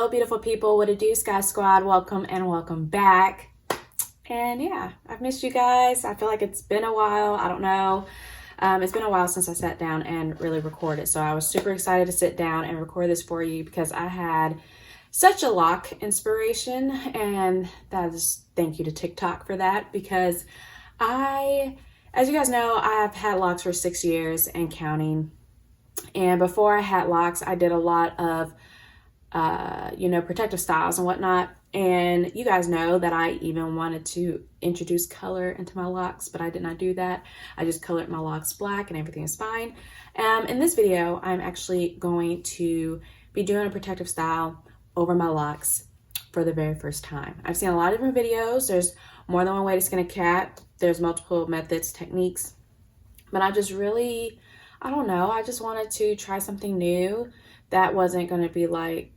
Hello, beautiful people. What it do, Sky Squad? Welcome and welcome back. And yeah, I've missed you guys. I feel like it's been a while. I don't know. It's been a while since I sat down and really recorded. So I was super excited to sit down and record this for you because I had such a lock inspiration. And that is thank you to TikTok for that, because as you guys know, I've had locks for 6 years and counting. And before I had locks, I did a lot of protective styles and whatnot. And you guys know that I even wanted to introduce color into my locks, but I did not do that. I just colored my locks black and everything is fine. In this video, I'm actually going to be doing a protective style over my locks for the very first time. I've seen a lot of different videos. There's more than one way to skin a cat. There's multiple methods, techniques, but I just really, I don't know. I just wanted to try something new that wasn't going to be like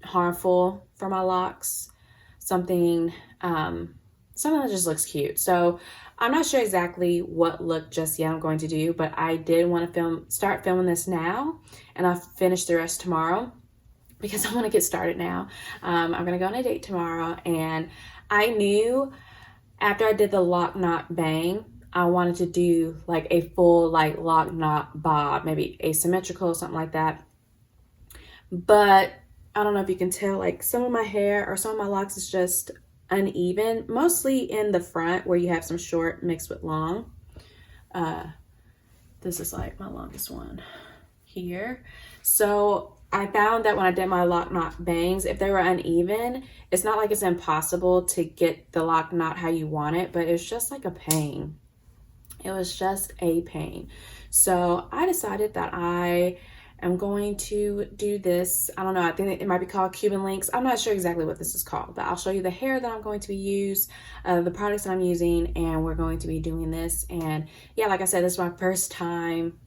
harmful for my locks. Something that just looks cute. So I'm not sure exactly what look just yet I'm going to do, but I did want to start filming this now, and I'll finish the rest tomorrow because I want to get started now. I'm going to go on a date tomorrow, and I knew after I did the lock knot bang, I wanted to do like a full like lock knot bob, maybe asymmetrical, something like that. But I don't know if you can tell, like some of my hair or some of my locks is just uneven, mostly in the front where you have some short mixed with long. This is like my longest one here. So I found that when I did my lock knot bangs, if they were uneven, it's not like it's impossible to get the lock knot how you want it, but it's just like a pain. It was just a pain. So I decided that I am going to do this. I don't know. I think it might be called Cuban links. I'm not sure exactly what this is called, but I'll show you the hair that I'm going to use, the products that I'm using, and we're going to be doing this. And yeah, like I said, this is my first time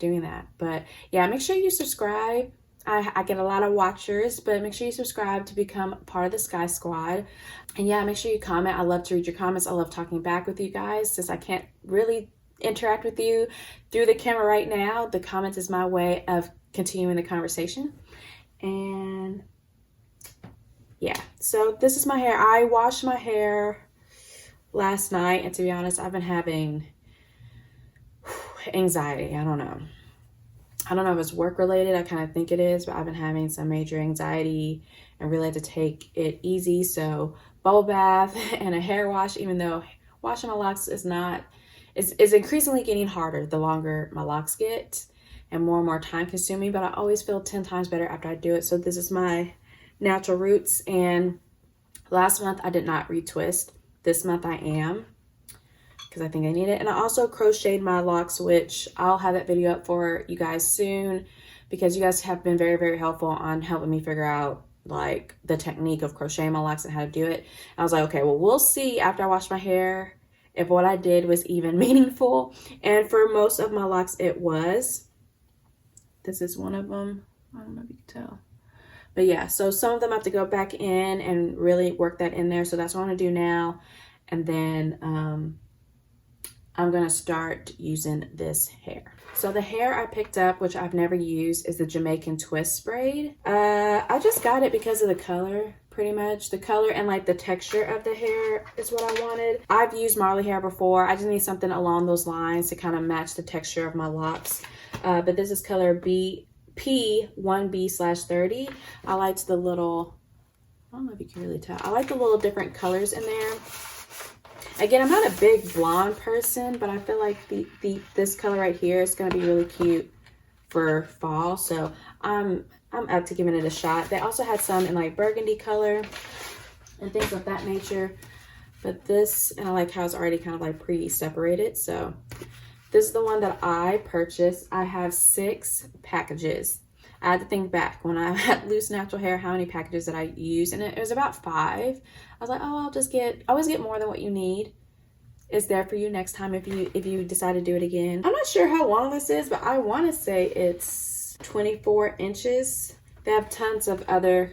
doing that. But yeah, make sure you subscribe. I get a lot of watchers, but make sure you subscribe to become part of the Sky Squad. And yeah, make sure you comment. I love to read your comments. I love talking back with you guys, since I can't really interact with you through the camera right now. The comments is my way of continuing the conversation. And yeah, so this is my hair. I washed my hair last night, and to be honest, I've been having anxiety. I don't know if it's work related. I kind of think it is, but I've been having some major anxiety and really had to take it easy. So bubble bath and a hair wash, even though washing my locks is increasingly getting harder the longer my locks get and more time consuming, but I always feel 10 times better after I do it. So this is my natural roots, and last month I did not retwist. This month I am, because I think I need it. And I also crocheted my locks, which I'll have that video up for you guys soon, because you guys have been very, very helpful on helping me figure out like the technique of crocheting my locks and how to do it. And I was like, okay, well, we'll see after I wash my hair if what I did was even meaningful. And for most of my locks, it was. This is one of them. I don't know if you can tell. But yeah, so some of them have to go back in and really work that in there. So that's what I'm going to do now. And then I'm going to start using this hair. So the hair I picked up, which I've never used, is the Jamaican Twist Braid. I just got it because of the color. Pretty much the color and like the texture of the hair is what I wanted. I've used Marley hair before. I just need something along those lines to kind of match the texture of my locks. But this is color P1B/30. I liked the little, I don't know if you can really tell. I like the little different colors in there. Again, I'm not a big blonde person, but I feel like this color right here is going to be really cute for fall. So I'm up to giving it a shot. They also had some in like burgundy color and things of that nature. But this, and I like how it's already kind of like pre-separated. So this is the one that I purchased. I have 6 packages. I had to think back when I had loose natural hair, how many packages that I used, and it was about 5. I was like, oh, always get more than what you need. It's there for you next time if you decide to do it again. I'm not sure how long this is, but I want to say it's 24 inches. They have tons of other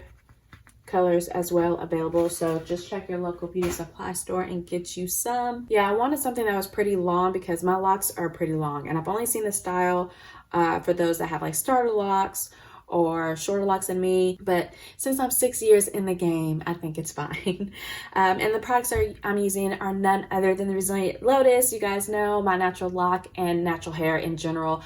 colors as well available, so just check your local beauty supply store and get you some. Yeah, I wanted something that was pretty long because my locks are pretty long, and I've only seen the style for those that have like starter locks or shorter locks than me, but since I'm 6 years in the game, I think it's fine. And the products I'm using are none other than the Resilient Lotus. You guys know my natural lock and natural hair in general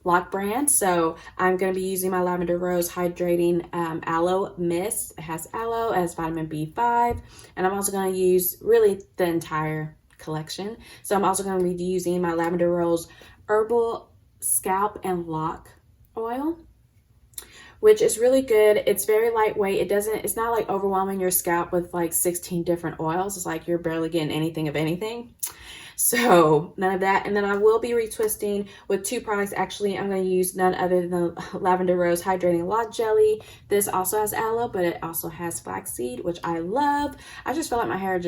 lock brand. So I'm going to be using my Lavender Rose Hydrating Aloe Mist. It has aloe, it has vitamin B5, and I'm also going to use really the entire collection. So I'm also going to be using my Lavender Rose Herbal Scalp and Lock Oil, which is really good. It's very lightweight. It's not like overwhelming your scalp with like 16 different oils. It's like you're barely getting anything of anything. So none of that. And then I will be retwisting with 2 products. Actually, I'm going to use none other than the Lavender Rose Hydrating Lock Jelly. This also has aloe, but it also has flaxseed, which I love. I just feel like my hair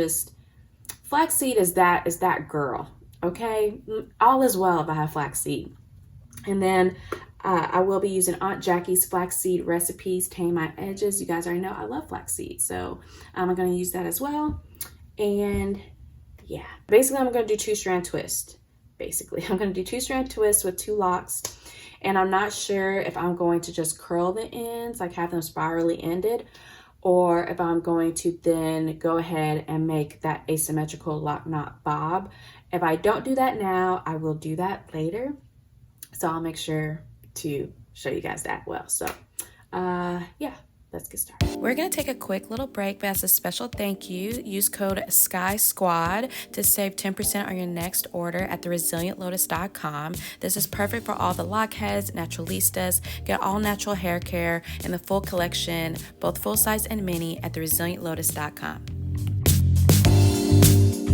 flaxseed is that girl. Okay, all is well if I have flaxseed. And then I will be using Aunt Jackie's Flaxseed Recipes Tame My Edges. You guys already know I love flaxseed, so I'm going to use that as well. And yeah, basically I'm going to do 2-strand twist. Basically, I'm going to do 2-strand twist with 2 locks. And I'm not sure if I'm going to just curl the ends, like have them spirally ended, or if I'm going to then go ahead and make that asymmetrical lock knot bob. If I don't do that now, I will do that later. So I'll make sure to show you guys that well. So yeah, let's get started. We're going to take a quick little break, but as a special thank you, use code SKYSQUAD to save 10% on your next order at theresilientlotus.com. This is perfect for all the lockheads, naturalistas. Get all natural hair care and the full collection, both full size and mini, at theresilientlotus.com.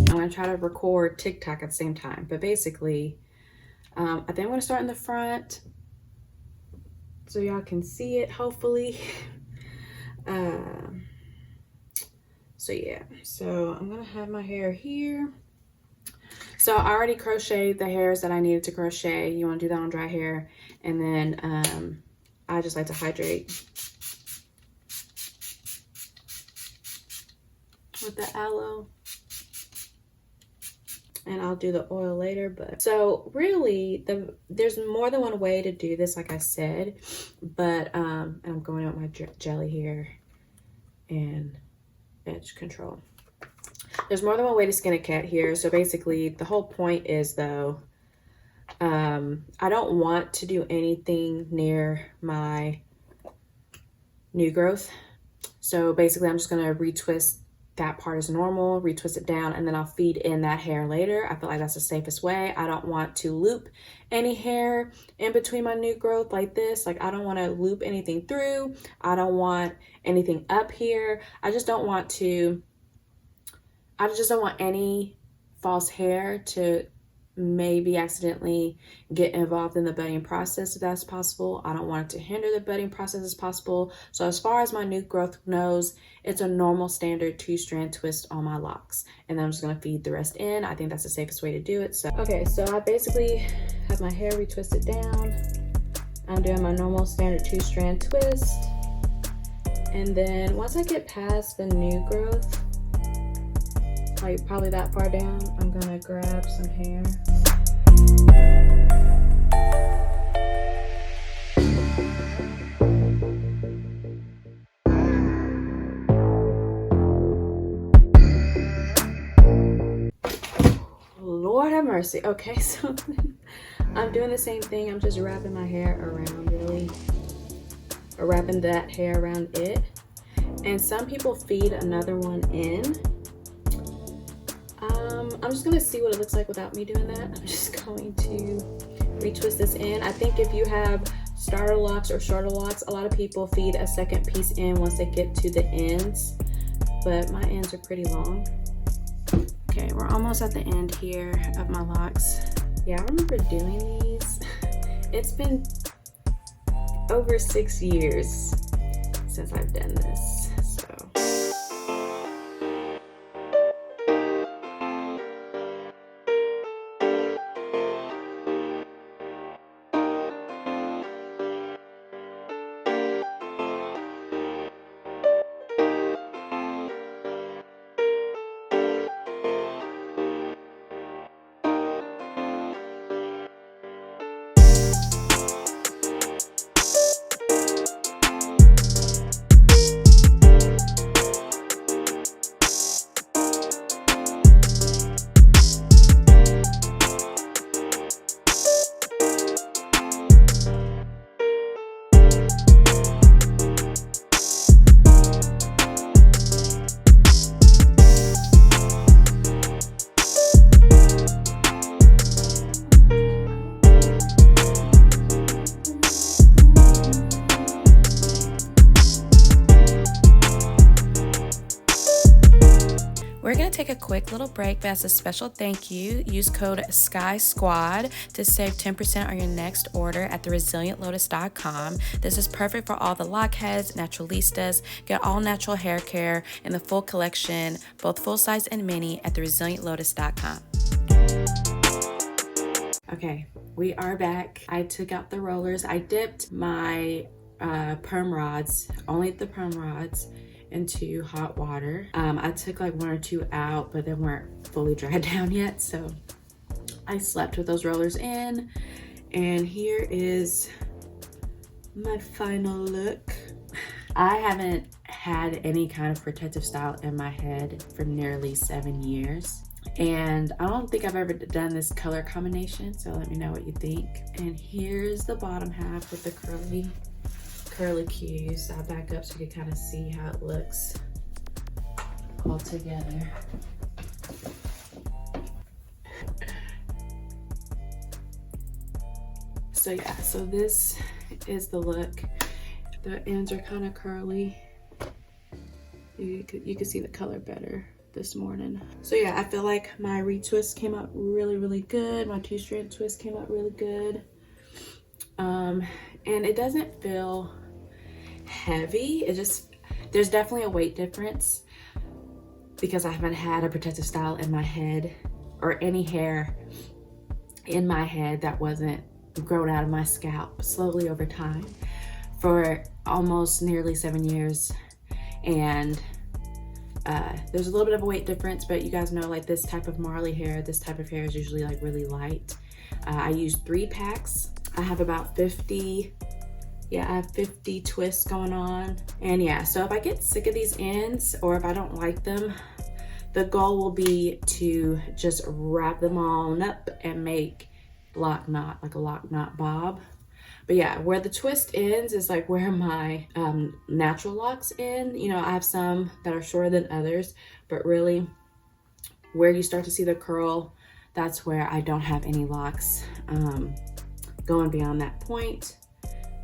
I'm going to try to record TikTok at the same time, but basically, I think I'm going to start in the front so y'all can see it, hopefully. So yeah, so I'm gonna have my hair here. So I already crocheted the hairs that I needed to crochet. You want to do that on dry hair, and then I just like to hydrate with the aloe, and I'll do the oil later. But so really there's more than one way to do this, like I said, but I'm going with my jelly here and edge control. There's more than one way to skin a cat here. So basically the whole point is, though, I don't want to do anything near my new growth. So basically I'm just going to retwist that part as normal, retwist it down, and then I'll feed in that hair later. I feel like that's the safest way. I don't want to loop any hair in between my new growth like this. Like, I don't want to loop anything through. I don't want anything up here. I just don't want any false hair to maybe accidentally get involved in the budding process, if that's possible. I don't want it to hinder the budding process as possible. So as far as my new growth knows, it's a normal standard 2-strand twist on my locks, and then I'm just going to feed the rest in. I think that's the safest way to do it. So okay, so I basically have my hair retwisted down. I'm doing my normal standard 2-strand twist, and then once I get past the new growth, like probably that far down, I'm gonna grab some hair. Lord have mercy. Okay, so I'm doing the same thing. I'm just wrapping my hair around, really, or wrapping that hair around it. And some people feed another one in. I'm just gonna see what it looks like without me doing that. I'm just going to retwist this in. I think if you have starter locks or shorter locks, a lot of people feed a second piece in once they get to the ends, but my ends are pretty long. Okay, we're almost at the end here of my locks. Yeah, I remember doing these. It's been over 6 years since I've done this, so. quick little break, but as a special thank you, use code SKYSQUAD to save 10% on your next order at theresilientlotus.com. This is perfect for all the lock heads, naturalistas. Get all natural hair care in the full collection, both full size and mini, at theresilientlotus.com. Okay, we are back. I took out the rollers. I dipped my perm rods, only the perm rods, into hot water. I took like 1 or 2 out, but they weren't fully dried down yet, so I slept with those rollers in. And here is my final look. I haven't had any kind of protective style in my head for nearly 7 years. And I don't think I've ever done this color combination, so let me know what you think. And here's the bottom half with the curly cues. I'll back up so you can kind of see how it looks all together. So yeah, so this is the look. The ends are kind of curly. You can see the color better this morning. So yeah, I feel like my retwist came out really good. My 2-strand twist came out really good. And it doesn't feel heavy. It just, there's definitely a weight difference because I haven't had a protective style in my head or any hair in my head that wasn't grown out of my scalp slowly over time for almost nearly 7 years. And there's a little bit of a weight difference, but you guys know, like, this type of Marley hair, this type of hair is usually like really light. I use 3 packs. I have about 50, yeah, I have 50 twists going on. And yeah, so if I get sick of these ends or if I don't like them, the goal will be to just wrap them all up and make lock knot, like a lock knot bob. But yeah, where the twist ends is like where my natural locks end. You know, I have some that are shorter than others, but really where you start to see the curl, that's where I don't have any locks going beyond that point.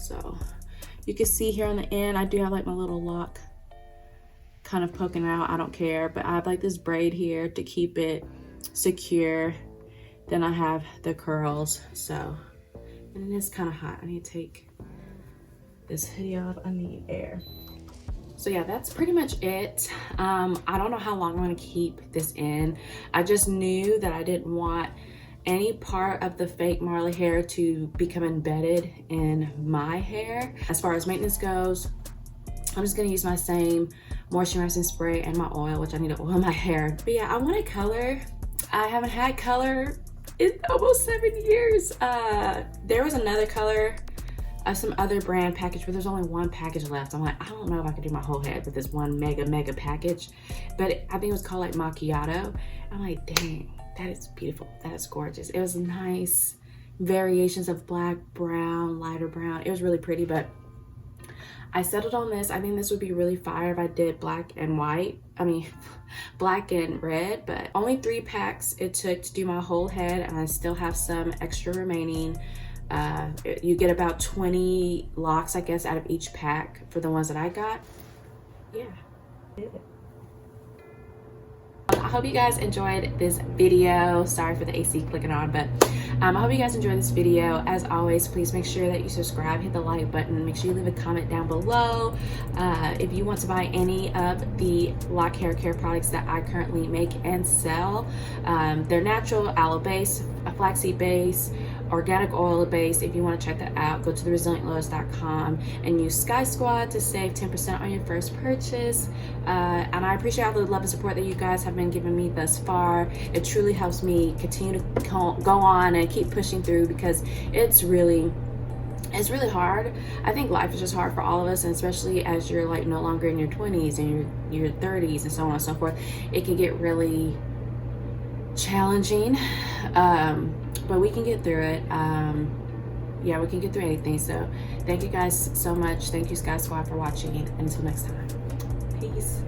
So you can see here on the end, I do have like my little lock kind of poking out. I don't care, but I have like this braid here to keep it secure. Then I have the curls, so. And it is kind of hot. I need to take this hoodie off. I need air. So yeah, that's pretty much it. I don't know how long I'm gonna keep this in. I just knew that I didn't want any part of the fake Marley hair to become embedded in my hair. As far as maintenance goes, I'm just gonna use my same moisturizing spray and my oil, which I need to oil my hair. But yeah, I wanted color. I haven't had color in almost 7 years. There was another color of some other brand package, but there's only 1 package left. I'm like, I don't know if I could do my whole head with this one mega package, but I think it was called like macchiato. I'm like, dang, that is beautiful. That is gorgeous. It was nice variations of black, brown, lighter brown. It was really pretty, but I settled on this. I think this would be really fire if I did black and white. I mean, black and red, but only 3 packs it took to do my whole head, and I still have some extra remaining. You get about 20 locks, I guess, out of each pack for the ones that I got. Yeah, did it. I hope you guys enjoyed this video. Sorry for the AC clicking on, but I hope you guys enjoyed this video. As always, please make sure that you subscribe, hit the like button, make sure you leave a comment down below. If you want to buy any of the lock hair care products that I currently make and sell, they're natural, aloe base, a flaxseed base, organic oil base. If you want to check that out, go to theresilientlotus.com and use Sky Squad to save 10% on your first purchase. And I appreciate all the love and support that you guys have been giving me thus far. It truly helps me continue to go on and keep pushing through, because it's really hard. I think life is just hard for all of us, and especially as you're like no longer in your 20s and your 30s and so on and so forth, it can get really challenging. But we can get through it. Yeah, we can get through anything. So thank you guys so much. Thank you, Sky Squad, for watching, and until next time, peace.